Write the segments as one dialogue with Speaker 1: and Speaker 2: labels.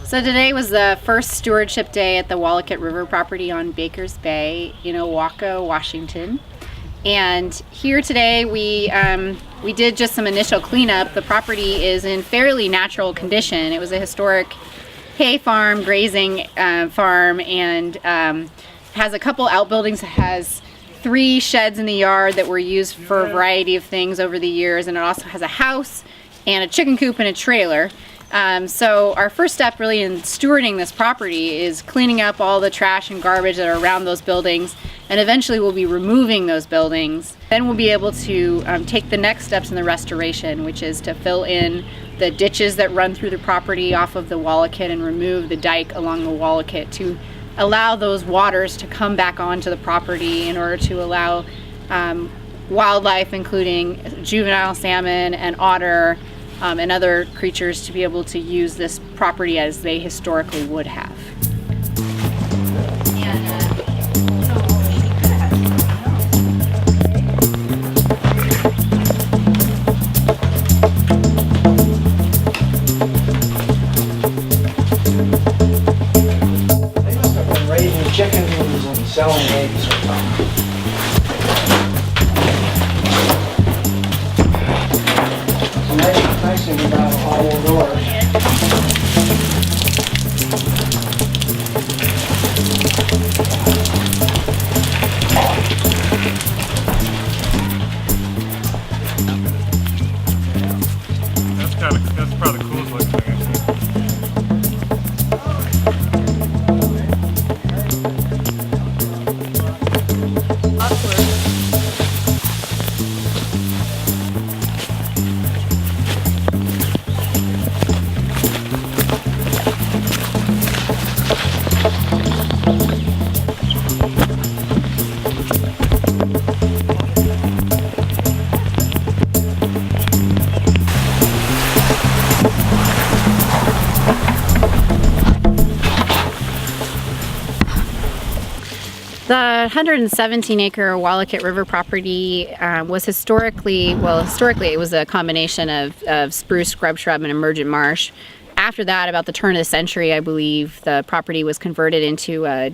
Speaker 1: So today was the first stewardship day at the Wallicut River property on Bakers Bay in Oahu, Washington. And here today we did just some initial cleanup. The property is in fairly natural condition. It was a historic hay farm, grazing farm, and has a couple outbuildings. It has 3 sheds in the yard that were used for a variety of things over the years, and it also has a house and a chicken coop and a trailer. So our first step really in stewarding this property is cleaning up all the trash and garbage that are around those buildings, and eventually we'll be removing those buildings. Then we'll be able to take the next steps in the restoration, which is to fill in the ditches that run through the property off of the Wallicut and remove the dike along the Wallicut to allow those waters to come back onto the property in order to allow wildlife, including juvenile salmon and otter, and other creatures to be able to use this property as they historically would have.
Speaker 2: They must have been raising chickens and selling eggs or something. Nice thing about all doors.
Speaker 3: That's probably the coolest looking thing I've seen.
Speaker 1: The 117-acre Wallicut River property was historically it was a combination of spruce, scrub, shrub, and emergent marsh. After that, about the turn of the century, I believe, the property was converted into a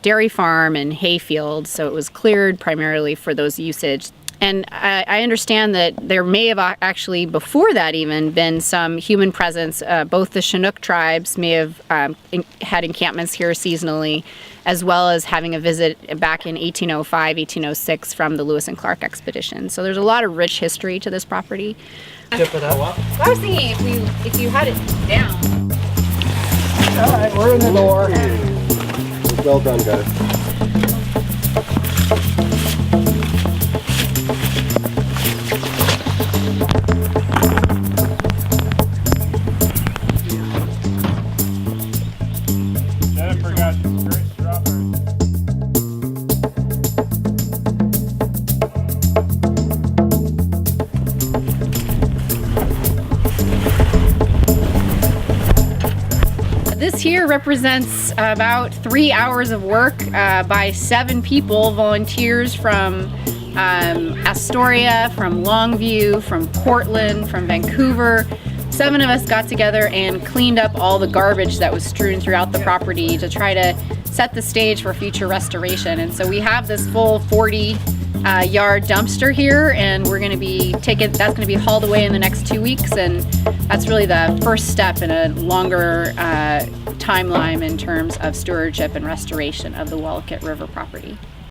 Speaker 1: dairy farm and hay field, so it was cleared primarily for those usage. And I understand that there may have actually, before that even, been some human presence. Both the Chinook tribes may have had encampments here seasonally, as well as having a visit back in 1805, 1806 from the Lewis and Clark expedition. So there's a lot of rich history to this property.
Speaker 2: Tip it up.
Speaker 1: I was thinking if you had it down.
Speaker 2: All right, we're in the door.
Speaker 4: Well done, guys.
Speaker 3: Jennifer got some great strawberries.
Speaker 1: This here represents about 3 hours of work by 7 people, volunteers from Astoria, from Longview, from Portland, from Vancouver. 7 of us got together and cleaned up all the garbage that was strewn throughout the property to try to set the stage for future restoration. And so we have this full 40-yard dumpster here, and we're going to be that's going to be hauled away in the next 2 weeks, and that's really the first step in a longer timeline in terms of stewardship and restoration of the Wallicut River property.